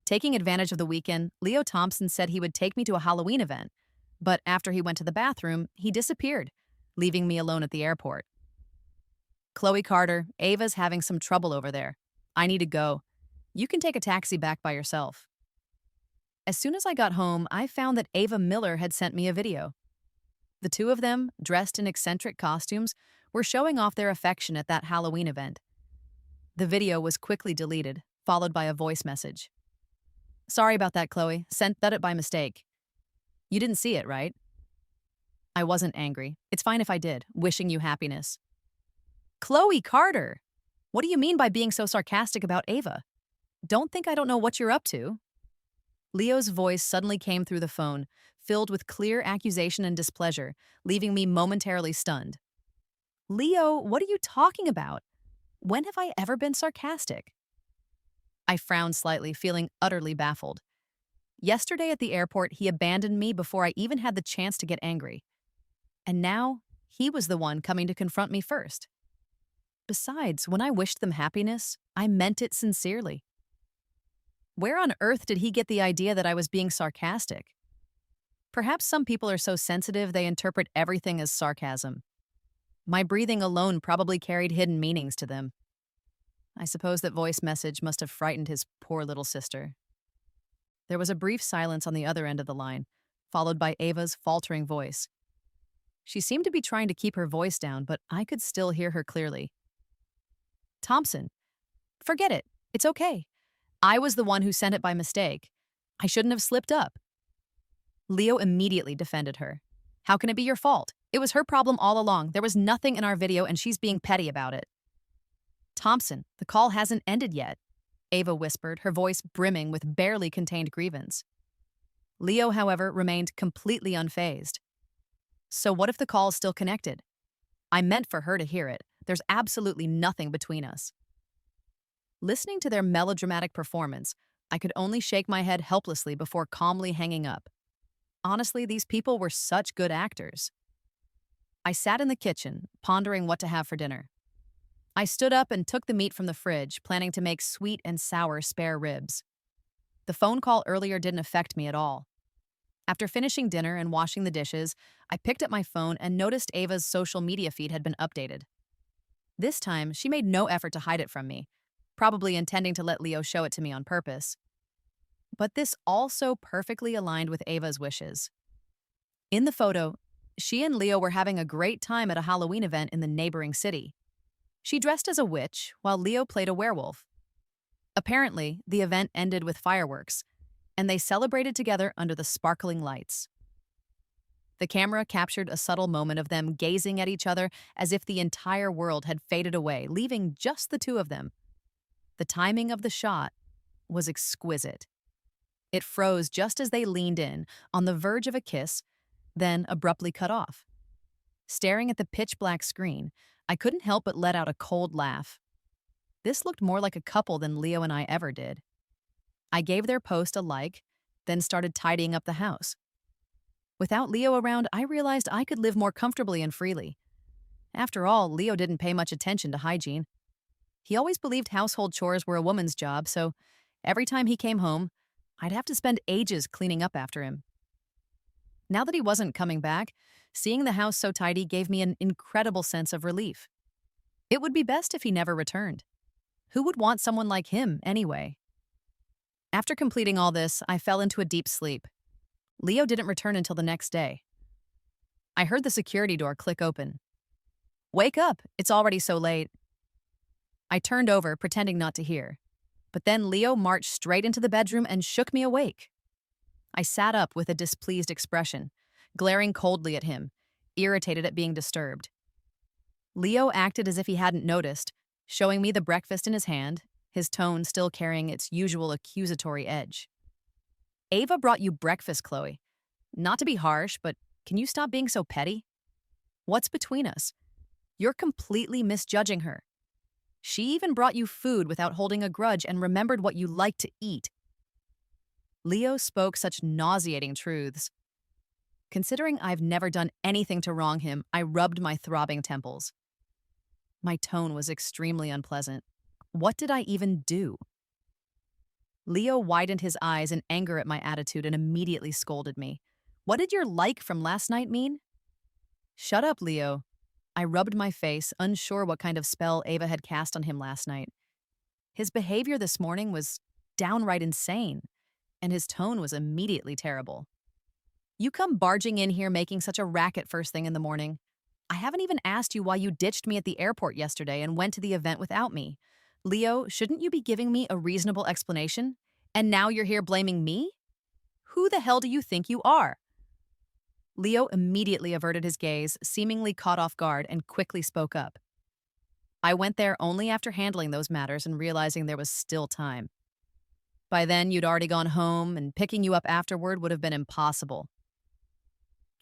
Taking advantage of the weekend, Leo Thompson said he would take me to a Halloween event, but after he went to the bathroom, he disappeared, leaving me alone at the airport. Chloe Carter, Ava's having some trouble over there. I need to go. You can take a taxi back by yourself. As soon as I got home, I found that Ava Miller had sent me a video. The two of them, dressed in eccentric costumes, were showing off their affection at that Halloween event. The video was quickly deleted, followed by a voice message. Sorry about that, Chloe. Sent that it by mistake. You didn't see it, right? I wasn't angry. It's fine if I did. Wishing you happiness. Chloe Carter! What do you mean by being so sarcastic about Ava? Don't think I don't know what you're up to. Leo's voice suddenly came through the phone, filled with clear accusation and displeasure, leaving me momentarily stunned. Leo, what are you talking about? When have I ever been sarcastic? I frowned slightly, feeling utterly baffled. Yesterday at the airport, he abandoned me before I even had the chance to get angry. And now, he was the one coming to confront me first. Besides, when I wished them happiness, I meant it sincerely. Where on earth did he get the idea that I was being sarcastic? Perhaps some people are so sensitive they interpret everything as sarcasm. My breathing alone probably carried hidden meanings to them. I suppose that voice message must have frightened his poor little sister. There was a brief silence on the other end of the line, followed by Ava's faltering voice. She seemed to be trying to keep her voice down, but I could still hear her clearly. Thompson, forget it. It's okay. I was the one who sent it by mistake. I shouldn't have slipped up. Leo immediately defended her. How can it be your fault? It was her problem all along. There was nothing in our video and she's being petty about it. Thompson, the call hasn't ended yet, Ava whispered, her voice brimming with barely contained grievance. Leo, however, remained completely unfazed. So what if the call's still connected? I meant for her to hear it. There's absolutely nothing between us. Listening to their melodramatic performance, I could only shake my head helplessly before calmly hanging up. Honestly, these people were such good actors. I sat in the kitchen, pondering what to have for dinner. I stood up and took the meat from the fridge, planning to make sweet and sour spare ribs. The phone call earlier didn't affect me at all. After finishing dinner and washing the dishes, I picked up my phone and noticed Ava's social media feed had been updated. This time, she made no effort to hide it from me, probably intending to let Leo show it to me on purpose. But this also perfectly aligned with Ava's wishes. In the photo, she and Leo were having a great time at a Halloween event in the neighboring city. She dressed as a witch, while Leo played a werewolf. Apparently, the event ended with fireworks, and they celebrated together under the sparkling lights. The camera captured a subtle moment of them gazing at each other as if the entire world had faded away, leaving just the two of them. The timing of the shot was exquisite. It froze just as they leaned in, on the verge of a kiss, then abruptly cut off. Staring at the pitch-black screen, I couldn't help but let out a cold laugh. This looked more like a couple than Leo and I ever did. I gave their post a like, then started tidying up the house. Without Leo around, I realized I could live more comfortably and freely. After all, Leo didn't pay much attention to hygiene. He always believed household chores were a woman's job, so every time he came home, I'd have to spend ages cleaning up after him. Now that he wasn't coming back, seeing the house so tidy gave me an incredible sense of relief. It would be best if he never returned. Who would want someone like him, anyway? After completing all this, I fell into a deep sleep. Leo didn't return until the next day. I heard the security door click open. Wake up, it's already so late. I turned over, pretending not to hear. But then Leo marched straight into the bedroom and shook me awake. I sat up with a displeased expression, glaring coldly at him, irritated at being disturbed. Leo acted as if he hadn't noticed, showing me the breakfast in his hand, his tone still carrying its usual accusatory edge. Ava brought you breakfast, Chloe. Not to be harsh, but can you stop being so petty? What's between us? You're completely misjudging her. She even brought you food without holding a grudge and remembered what you like to eat. Leo spoke such nauseating truths. Considering I've never done anything to wrong him, I rubbed my throbbing temples. My tone was extremely unpleasant. What did I even do? Leo widened his eyes in anger at my attitude and immediately scolded me. What did your like from last night mean? Shut up, Leo. I rubbed my face, unsure what kind of spell Ava had cast on him last night. His behavior this morning was downright insane, and his tone was immediately terrible. You come barging in here making such a racket first thing in the morning. I haven't even asked you why you ditched me at the airport yesterday and went to the event without me. Leo, shouldn't you be giving me a reasonable explanation? And now you're here blaming me? Who the hell do you think you are? Leo immediately averted his gaze, seemingly caught off guard, and quickly spoke up. I went there only after handling those matters and realizing there was still time. By then, you'd already gone home, and picking you up afterward would have been impossible.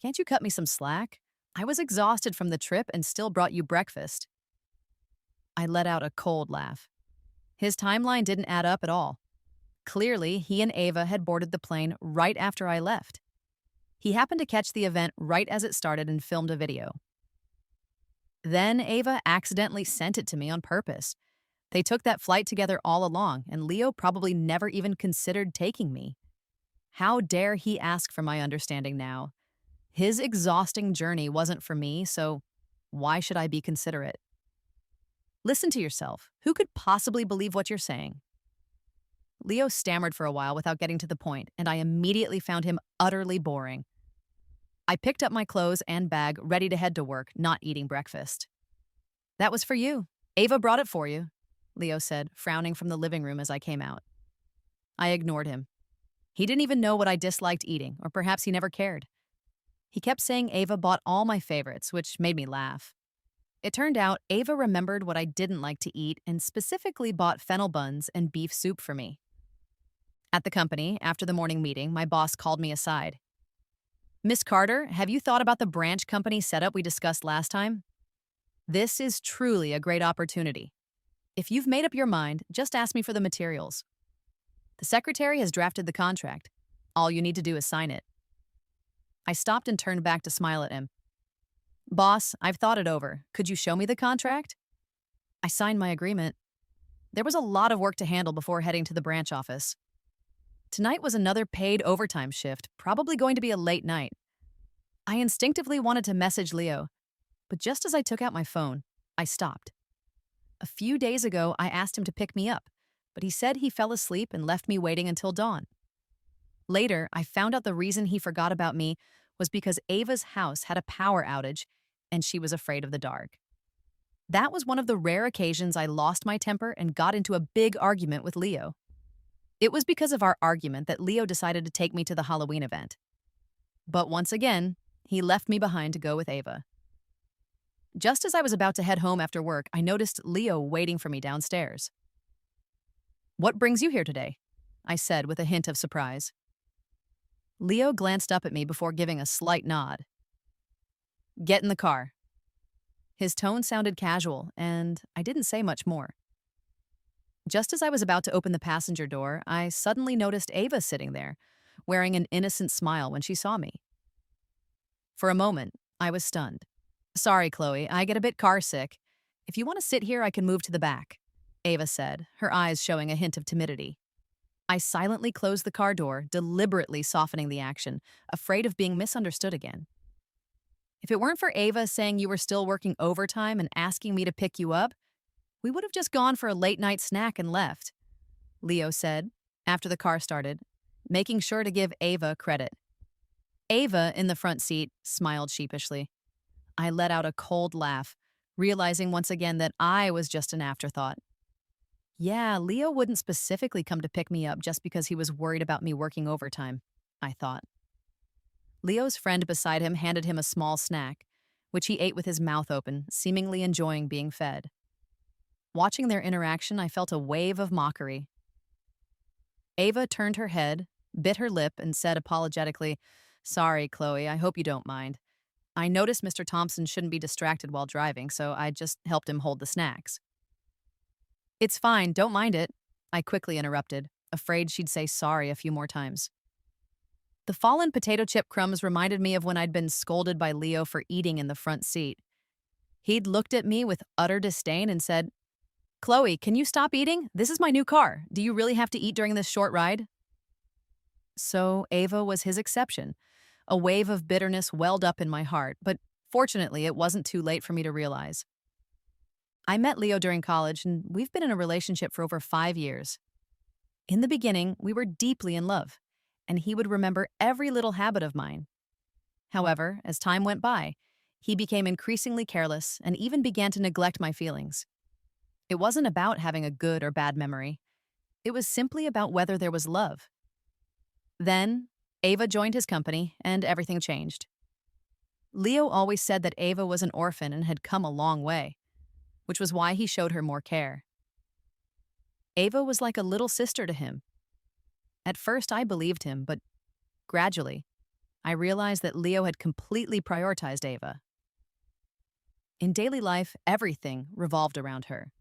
Can't you cut me some slack? I was exhausted from the trip and still brought you breakfast. I let out a cold laugh. His timeline didn't add up at all. Clearly, he and Ava had boarded the plane right after I left. He happened to catch the event right as it started and filmed a video. Then Ava accidentally sent it to me on purpose. They took that flight together all along, and Leo probably never even considered taking me. How dare he ask for my understanding now? His exhausting journey wasn't for me, so why should I be considerate? Listen to yourself. Who could possibly believe what you're saying? Leo stammered for a while without getting to the point, and I immediately found him utterly boring. I picked up my clothes and bag, ready to head to work, not eating breakfast. That was for you. Ava brought it for you, Leo said, frowning from the living room as I came out. I ignored him. He didn't even know what I disliked eating, or perhaps he never cared. He kept saying Ava bought all my favorites, which made me laugh. It turned out Ava remembered what I didn't like to eat and specifically bought fennel buns and beef soup for me. At the company, after the morning meeting, my boss called me aside. Miss Carter, have you thought about the branch company setup we discussed last time? This is truly a great opportunity. If you've made up your mind, just ask me for the materials. The secretary has drafted the contract. All you need to do is sign it. I stopped and turned back to smile at him. Boss, I've thought it over. Could you show me the contract? I signed my agreement. There was a lot of work to handle before heading to the branch office. Tonight was another paid overtime shift, probably going to be a late night. I instinctively wanted to message Leo, but just as I took out my phone, I stopped. A few days ago, I asked him to pick me up, but he said he fell asleep and left me waiting until dawn. Later, I found out the reason he forgot about me was because Ava's house had a power outage and she was afraid of the dark. That was one of the rare occasions I lost my temper and got into a big argument with Leo. It was because of our argument that Leo decided to take me to the Halloween event. But once again, he left me behind to go with Ava. Just as I was about to head home after work, I noticed Leo waiting for me downstairs. What brings you here today? I said with a hint of surprise. Leo glanced up at me before giving a slight nod. Get in the car. His tone sounded casual, and I didn't say much more. Just as I was about to open the passenger door, I suddenly noticed Ava sitting there, wearing an innocent smile when she saw me. For a moment, I was stunned. Sorry, Chloe, I get a bit car sick. If you want to sit here, I can move to the back, Ava said, her eyes showing a hint of timidity. I silently closed the car door, deliberately softening the action, afraid of being misunderstood again. If it weren't for Ava saying you were still working overtime and asking me to pick you up, we would have just gone for a late-night snack and left, Leo said, after the car started, making sure to give Ava credit. Ava, in the front seat, smiled sheepishly. I let out a cold laugh, realizing once again that I was just an afterthought. Yeah, Leo wouldn't specifically come to pick me up just because he was worried about me working overtime, I thought. Leo's friend beside him handed him a small snack, which he ate with his mouth open, seemingly enjoying being fed. Watching their interaction, I felt a wave of mockery. Ava turned her head, bit her lip, and said apologetically, Sorry, Chloe, I hope you don't mind. I noticed Mr. Thompson shouldn't be distracted while driving, so I just helped him hold the snacks. It's fine, don't mind it, I quickly interrupted, afraid she'd say sorry a few more times. The fallen potato chip crumbs reminded me of when I'd been scolded by Leo for eating in the front seat. He'd looked at me with utter disdain and said, Chloe, can you stop eating? This is my new car. Do you really have to eat during this short ride? So Ava was his exception. A wave of bitterness welled up in my heart, but fortunately, it wasn't too late for me to realize. I met Leo during college, and we've been in a relationship for over 5 years. In the beginning, we were deeply in love, and he would remember every little habit of mine. However, as time went by, he became increasingly careless and even began to neglect my feelings. It wasn't about having a good or bad memory. It was simply about whether there was love. Then, Ava joined his company, and everything changed. Leo always said that Ava was an orphan and had come a long way, which was why he showed her more care. Ava was like a little sister to him. At first, I believed him, but gradually, I realized that Leo had completely prioritized Ava. In daily life, everything revolved around her.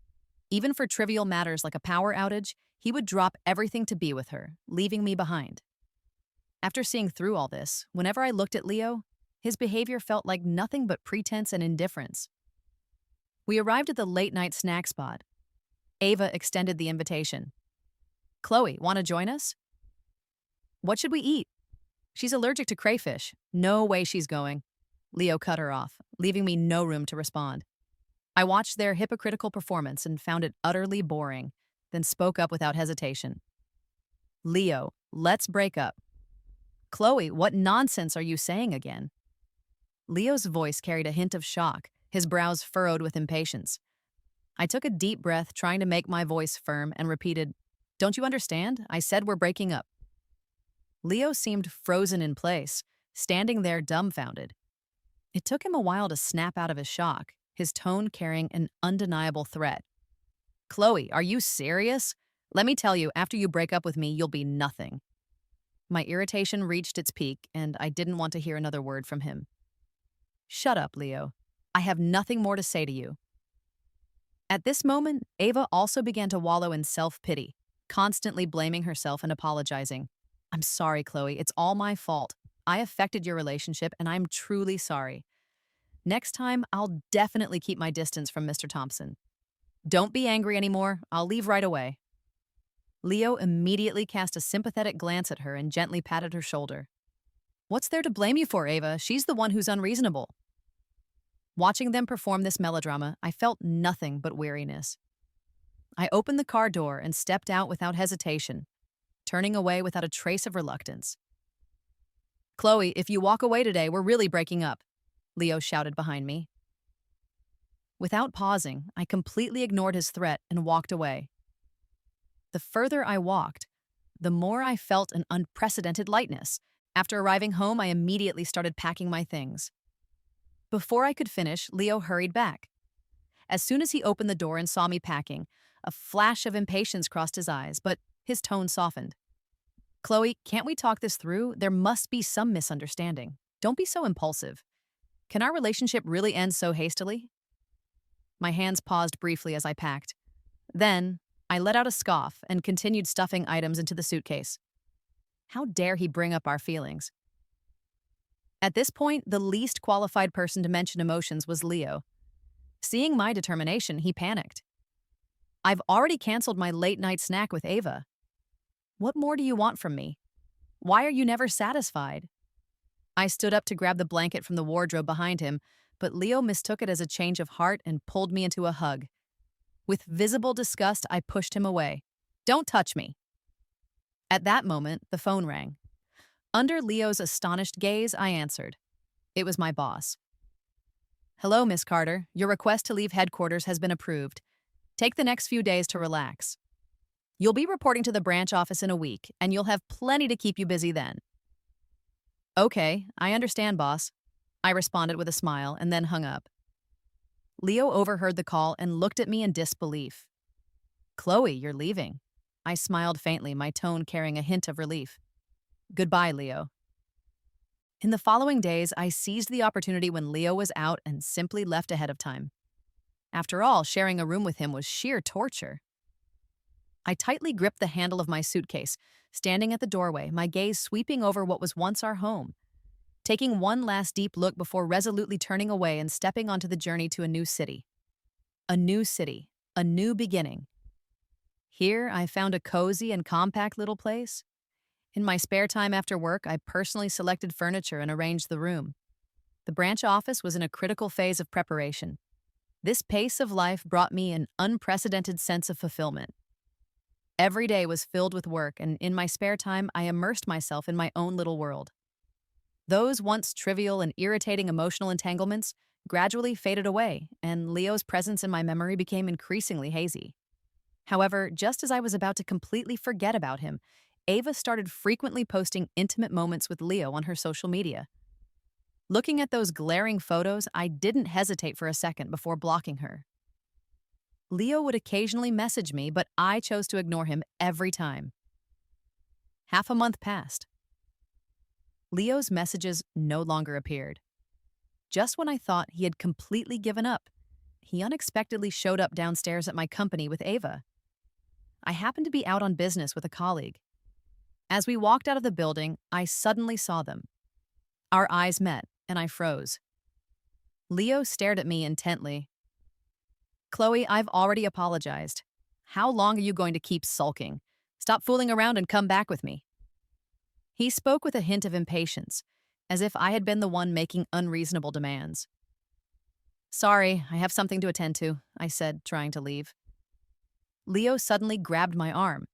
Even for trivial matters like a power outage, he would drop everything to be with her, leaving me behind. After seeing through all this, whenever I looked at Leo, his behavior felt like nothing but pretense and indifference. We arrived at the late-night snack spot. Ava extended the invitation. Chloe, want to join us? What should we eat? She's allergic to crayfish. No way she's going. Leo cut her off, leaving me no room to respond. I watched their hypocritical performance and found it utterly boring, then spoke up without hesitation. Leo, let's break up. Chloe, what nonsense are you saying again? Leo's voice carried a hint of shock, his brows furrowed with impatience. I took a deep breath, trying to make my voice firm, and repeated, Don't you understand? I said we're breaking up. Leo seemed frozen in place, standing there dumbfounded. It took him a while to snap out of his shock, his tone carrying an undeniable threat. Chloe, are you serious? Let me tell you, after you break up with me, you'll be nothing. My irritation reached its peak, and I didn't want to hear another word from him. Shut up, Leo. I have nothing more to say to you. At this moment, Ava also began to wallow in self-pity, constantly blaming herself and apologizing. I'm sorry, Chloe. It's all my fault. I affected your relationship, and I'm truly sorry. Next time, I'll definitely keep my distance from Mr. Thompson. Don't be angry anymore. I'll leave right away. Leo immediately cast a sympathetic glance at her and gently patted her shoulder. What's there to blame you for, Ava? She's the one who's unreasonable. Watching them perform this melodrama, I felt nothing but weariness. I opened the car door and stepped out without hesitation, turning away without a trace of reluctance. Chloe, if you walk away today, we're really breaking up, Leo shouted behind me. Without pausing, I completely ignored his threat and walked away. The further I walked, the more I felt an unprecedented lightness. After arriving home, I immediately started packing my things. Before I could finish, Leo hurried back. As soon as he opened the door and saw me packing, a flash of impatience crossed his eyes, but his tone softened. Chloe, can't we talk this through? There must be some misunderstanding. Don't be so impulsive. Can our relationship really end so hastily? My hands paused briefly as I packed. Then, I let out a scoff and continued stuffing items into the suitcase. How dare he bring up our feelings? At this point, the least qualified person to mention emotions was Leo. Seeing my determination, he panicked. I've already canceled my late-night snack with Ava. What more do you want from me? Why are you never satisfied? I stood up to grab the blanket from the wardrobe behind him, but Leo mistook it as a change of heart and pulled me into a hug. With visible disgust, I pushed him away. Don't touch me. At that moment, the phone rang. Under Leo's astonished gaze, I answered. It was my boss. Hello, Miss Carter. Your request to leave headquarters has been approved. Take the next few days to relax. You'll be reporting to the branch office in a week, and you'll have plenty to keep you busy then. Okay, I understand, boss. I responded with a smile and then hung up. Leo overheard the call and looked at me in disbelief. Chloe, you're leaving. I smiled faintly, my tone carrying a hint of relief. Goodbye, Leo. In the following days, I seized the opportunity when Leo was out and simply left ahead of time. After all, sharing a room with him was sheer torture. I tightly gripped the handle of my suitcase, standing at the doorway, my gaze sweeping over what was once our home. Taking one last deep look before resolutely turning away and stepping onto the journey to a new city. A new city, a new beginning. Here, I found a cozy and compact little place. In my spare time after work, I personally selected furniture and arranged the room. The branch office was in a critical phase of preparation. This pace of life brought me an unprecedented sense of fulfillment. Every day was filled with work, and in my spare time, I immersed myself in my own little world. Those once trivial and irritating emotional entanglements gradually faded away, and Leo's presence in my memory became increasingly hazy. However, just as I was about to completely forget about him, Ava started frequently posting intimate moments with Leo on her social media. Looking at those glaring photos, I didn't hesitate for a second before blocking her. Leo would occasionally message me, but I chose to ignore him every time. Half a month passed. Leo's messages no longer appeared. Just when I thought he had completely given up, he unexpectedly showed up downstairs at my company with Ava. I happened to be out on business with a colleague. As we walked out of the building, I suddenly saw them. Our eyes met, and I froze. Leo stared at me intently. "Chloe, I've already apologized. How long are you going to keep sulking? Stop fooling around and come back with me." He spoke with a hint of impatience, as if I had been the one making unreasonable demands. "Sorry, I have something to attend to," I said, trying to leave. Leo suddenly grabbed my arm.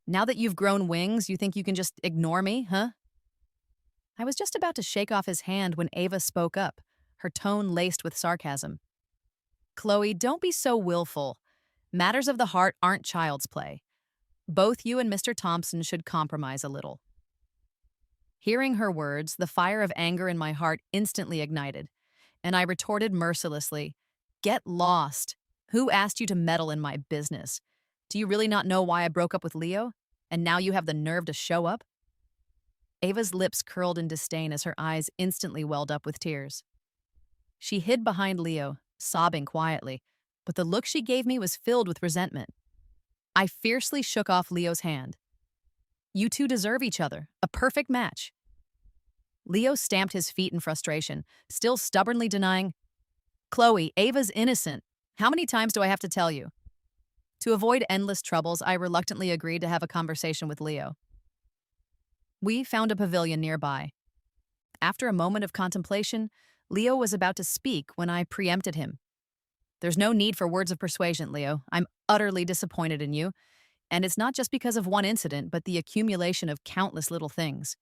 "Now that you've grown wings, you think you can just ignore me, huh?" I was just about to shake off his hand when Ava spoke up, her tone laced with sarcasm. "Chloe, don't be so willful. Matters of the heart aren't child's play. Both you and Mr. Thompson should compromise a little." Hearing her words, the fire of anger in my heart instantly ignited, and I retorted mercilessly, "Get lost. Who asked you to meddle in my business? Do you really not know why I broke up with Leo? And now you have the nerve to show up?" Ava's lips curled in disdain as her eyes instantly welled up with tears. She hid behind Leo, sobbing quietly, but the look she gave me was filled with resentment. I fiercely shook off Leo's hand. "You two deserve each other, a perfect match." Leo stamped his feet in frustration, still stubbornly denying, "Chloe, Ava's innocent. How many times do I have to tell you?" To avoid endless troubles, I reluctantly agreed to have a conversation with Leo. We found a pavilion nearby. After a moment of contemplation, Leo was about to speak when I preempted him. "There's no need for words of persuasion, Leo. I'm utterly disappointed in you. And it's not just because of one incident, but the accumulation of countless little things.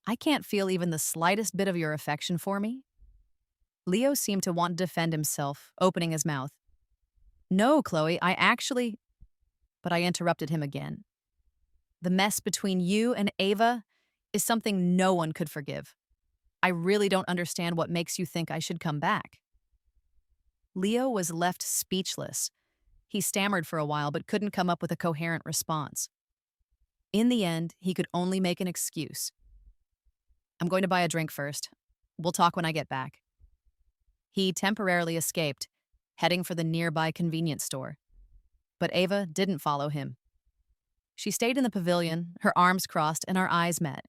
I can't feel even the slightest bit of your affection for me." Leo seemed to want to defend himself, opening his mouth. "No, Chloe, I actually—" But I interrupted him again. "The mess between you and Ava is something no one could forgive. I really don't understand what makes you think I should come back." Leo was left speechless. He stammered for a while but couldn't come up with a coherent response. In the end, he could only make an excuse. "I'm going to buy a drink first. We'll talk when I get back." He temporarily escaped, heading for the nearby convenience store. But Ava didn't follow him. She stayed in the pavilion, her arms crossed, and our eyes met.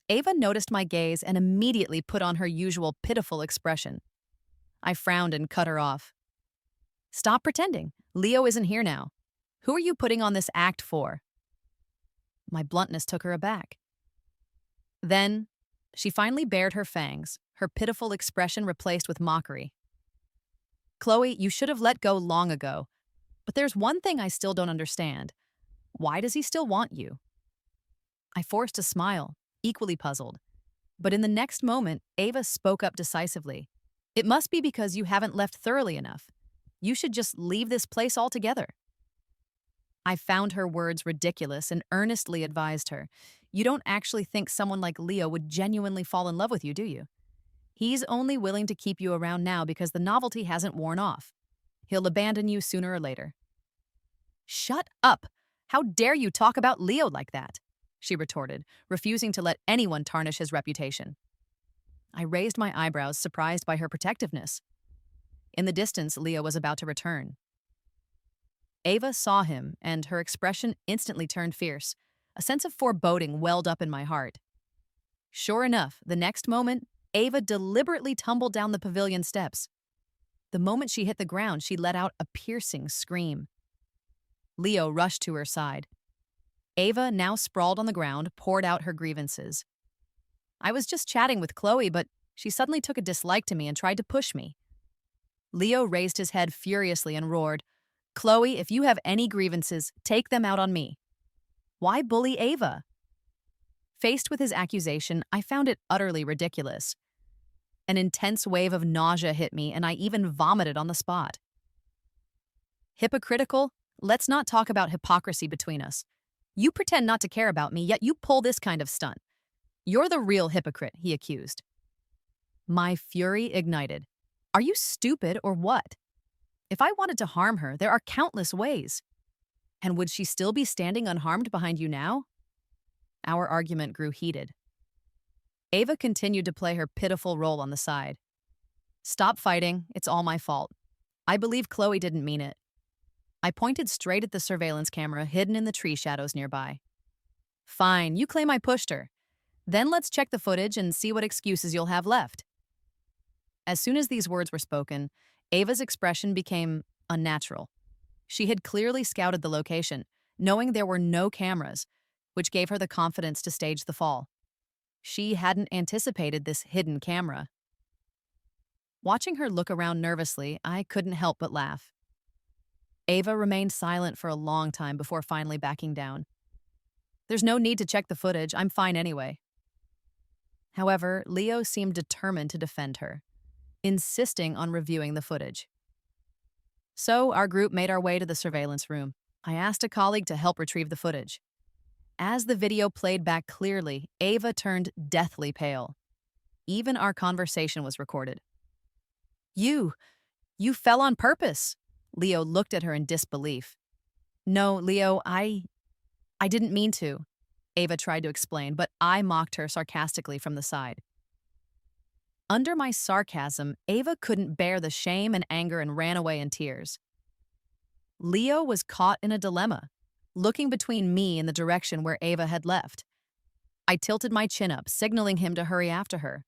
Ava noticed my gaze and immediately put on her usual pitiful expression. I frowned and cut her off. "Stop pretending. Leo isn't here now. Who are you putting on this act for?" My bluntness took her aback. Then, she finally bared her fangs, her pitiful expression replaced with mockery. "Chloe, you should have let go long ago. But there's one thing I still don't understand. Why does he still want you?" I forced a smile, equally puzzled. But in the next moment, Ava spoke up decisively. "It must be because you haven't left thoroughly enough. You should just leave this place altogether." I found her words ridiculous and earnestly advised her, "You don't actually think someone like Leo would genuinely fall in love with you, do you? He's only willing to keep you around now because the novelty hasn't worn off. He'll abandon you sooner or later." "Shut up! How dare you talk about Leo like that?" she retorted, refusing to let anyone tarnish his reputation. I raised my eyebrows, surprised by her protectiveness. In the distance, Leo was about to return. Ava saw him, and her expression instantly turned fierce. A sense of foreboding welled up in my heart. Sure enough, the next moment, Ava deliberately tumbled down the pavilion steps. The moment she hit the ground, she let out a piercing scream. Leo rushed to her side. Ava, now sprawled on the ground, poured out her grievances. I was just chatting with Chloe, but she suddenly took a dislike to me and tried to push me. Leo raised his head furiously and roared, "Chloe, if you have any grievances, take them out on me." Why bully Ava? Faced with his accusation, I found it utterly ridiculous. An intense wave of nausea hit me, and I even vomited on the spot. Hypocritical? Let's not talk about hypocrisy between us. You pretend not to care about me, yet you pull this kind of stunt. You're the real hypocrite, he accused. My fury ignited. Are you stupid or what? If I wanted to harm her, there are countless ways. And would she still be standing unharmed behind you now? Our argument grew heated. Ava continued to play her pitiful role on the side. Stop fighting, it's all my fault. I believe Chloe didn't mean it. I pointed straight at the surveillance camera hidden in the tree shadows nearby. Fine, you claim I pushed her. Then let's check the footage and see what excuses you'll have left. As soon as these words were spoken, Ava's expression became unnatural. She had clearly scouted the location, knowing there were no cameras, which gave her the confidence to stage the fall. She hadn't anticipated this hidden camera. Watching her look around nervously, I couldn't help but laugh. Ava remained silent for a long time before finally backing down. There's no need to check the footage, I'm fine anyway. However, Leo seemed determined to defend her, insisting on reviewing the footage. So our group made our way to the surveillance room. I asked a colleague to help retrieve the footage. As the video played back clearly, Ava turned deathly pale. Even our conversation was recorded. You fell on purpose. Leo looked at her in disbelief. No, Leo, I didn't mean to, Ava tried to explain, but I mocked her sarcastically from the side. Under my sarcasm, Ava couldn't bear the shame and anger and ran away in tears. Leo was caught in a dilemma, looking between me and the direction where Ava had left. I tilted my chin up, signaling him to hurry after her.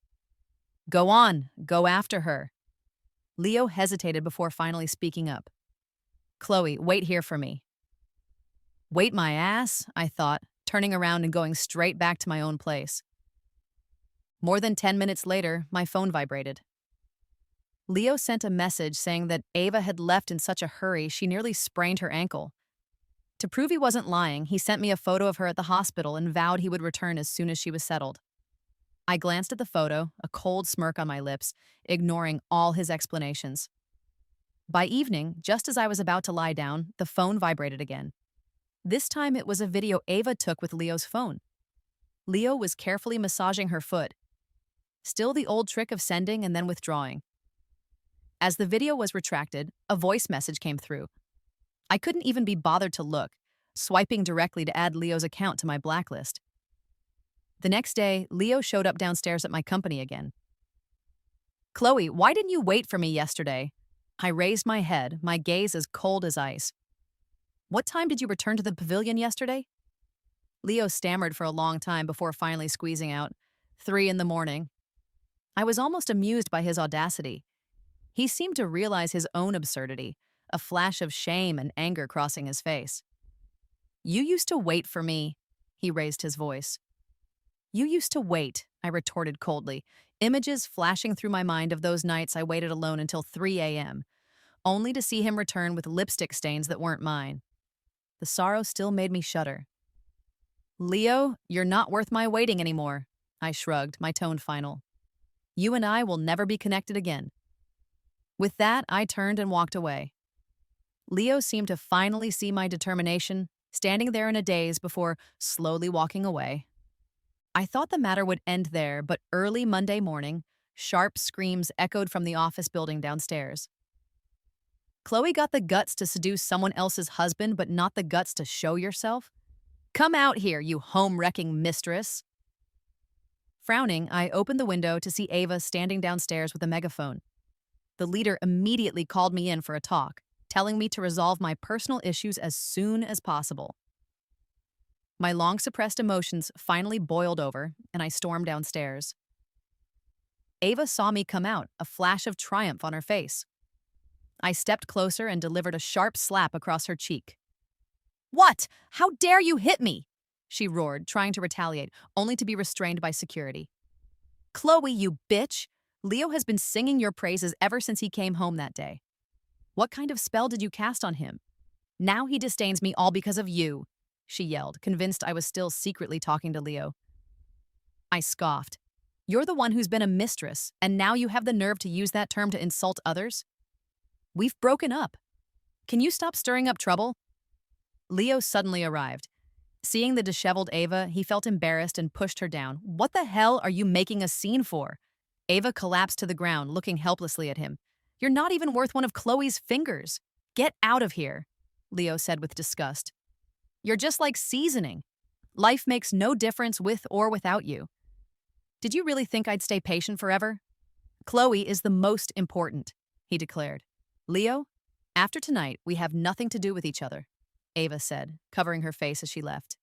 Go on, go after her. Leo hesitated before finally speaking up. Chloe, wait here for me. Wait my ass, I thought, turning around and going straight back to my own place. More than 10 minutes later, my phone vibrated. Leo sent a message saying that Ava had left in such a hurry she nearly sprained her ankle. To prove he wasn't lying, he sent me a photo of her at the hospital and vowed he would return as soon as she was settled. I glanced at the photo, a cold smirk on my lips, ignoring all his explanations. By evening, just as I was about to lie down, the phone vibrated again. This time it was a video Ava took with Leo's phone. Leo was carefully massaging her foot. Still the old trick of sending and then withdrawing. As the video was retracted, a voice message came through. I couldn't even be bothered to look, swiping directly to add Leo's account to my blacklist. The next day, Leo showed up downstairs at my company again. Chloe, why didn't you wait for me yesterday? I raised my head, my gaze as cold as ice. What time did you return to the pavilion yesterday? Leo stammered for a long time before finally squeezing out, 3 a.m. I was almost amused by his audacity. He seemed to realize his own absurdity, a flash of shame and anger crossing his face. You used to wait for me, he raised his voice. You used to wait, I retorted coldly, images flashing through my mind of those nights I waited alone until 3 a.m., only to see him return with lipstick stains that weren't mine. The sorrow still made me shudder. Leo, you're not worth my waiting anymore, I shrugged, my tone final. You and I will never be connected again. With that, I turned and walked away. Leo seemed to finally see my determination, standing there in a daze before slowly walking away. I thought the matter would end there, but early Monday morning, sharp screams echoed from the office building downstairs. Chloe got the guts to seduce someone else's husband, but not the guts to show yourself? Come out here, you home-wrecking mistress. Frowning, I opened the window to see Ava standing downstairs with a megaphone. The leader immediately called me in for a talk, telling me to resolve my personal issues as soon as possible. My long-suppressed emotions finally boiled over, and I stormed downstairs. Ava saw me come out, a flash of triumph on her face. I stepped closer and delivered a sharp slap across her cheek. What? How dare you hit me? She roared, trying to retaliate, only to be restrained by security. Chloe, you bitch! Leo has been singing your praises ever since he came home that day. What kind of spell did you cast on him? Now he disdains me all because of you, she yelled, convinced I was still secretly talking to Leo. I scoffed. You're the one who's been a mistress, and now you have the nerve to use that term to insult others? We've broken up. Can you stop stirring up trouble? Leo suddenly arrived. Seeing the disheveled Ava, he felt embarrassed and pushed her down. What the hell are you making a scene for? Ava collapsed to the ground, looking helplessly at him. You're not even worth one of Chloe's fingers. Get out of here, Leo said with disgust. You're just like seasoning. Life makes no difference with or without you. Did you really think I'd stay patient forever? Chloe is the most important, he declared. Leo, after tonight, we have nothing to do with each other, Ava said, covering her face as she left.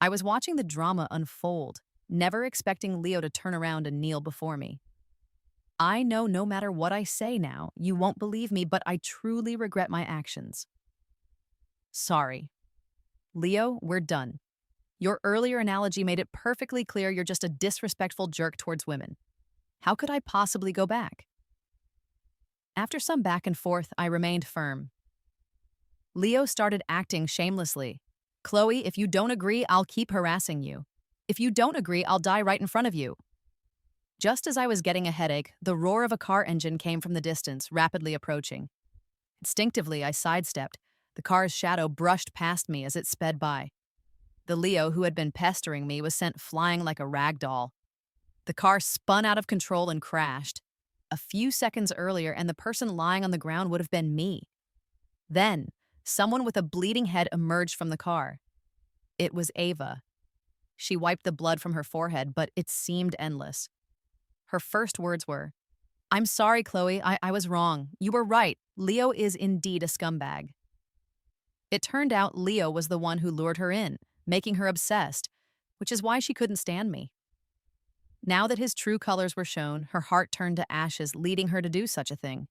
I was watching the drama unfold, never expecting Leo to turn around and kneel before me. I know no matter what I say now, you won't believe me, but I truly regret my actions. Sorry. Leo, we're done. Your earlier analogy made it perfectly clear you're just a disrespectful jerk towards women. How could I possibly go back? After some back and forth, I remained firm. Leo started acting shamelessly. Chloe, if you don't agree, I'll keep harassing you. If you don't agree, I'll die right in front of you. Just as I was getting a headache, the roar of a car engine came from the distance, rapidly approaching. Instinctively, I sidestepped. The car's shadow brushed past me as it sped by. The Leo who had been pestering me was sent flying like a rag doll. The car spun out of control and crashed. A few seconds earlier, and the person lying on the ground would have been me. Then, someone with a bleeding head emerged from the car. It was Ava. She wiped the blood from her forehead, but it seemed endless. Her first words were, I'm sorry, Chloe, I was wrong. You were right. Leo is indeed a scumbag. It turned out Leo was the one who lured her in, making her obsessed, which is why she couldn't stand me. Now that his true colors were shown, her heart turned to ashes, leading her to do such a thing.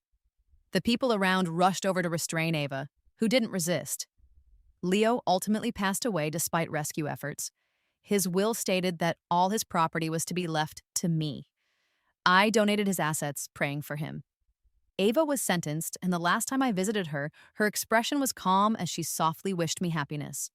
The people around rushed over to restrain Ava, who didn't resist. Leo ultimately passed away despite rescue efforts. His will stated that all his property was to be left to me. I donated his assets, praying for him. Ava was sentenced, and the last time I visited her, her expression was calm as she softly wished me happiness.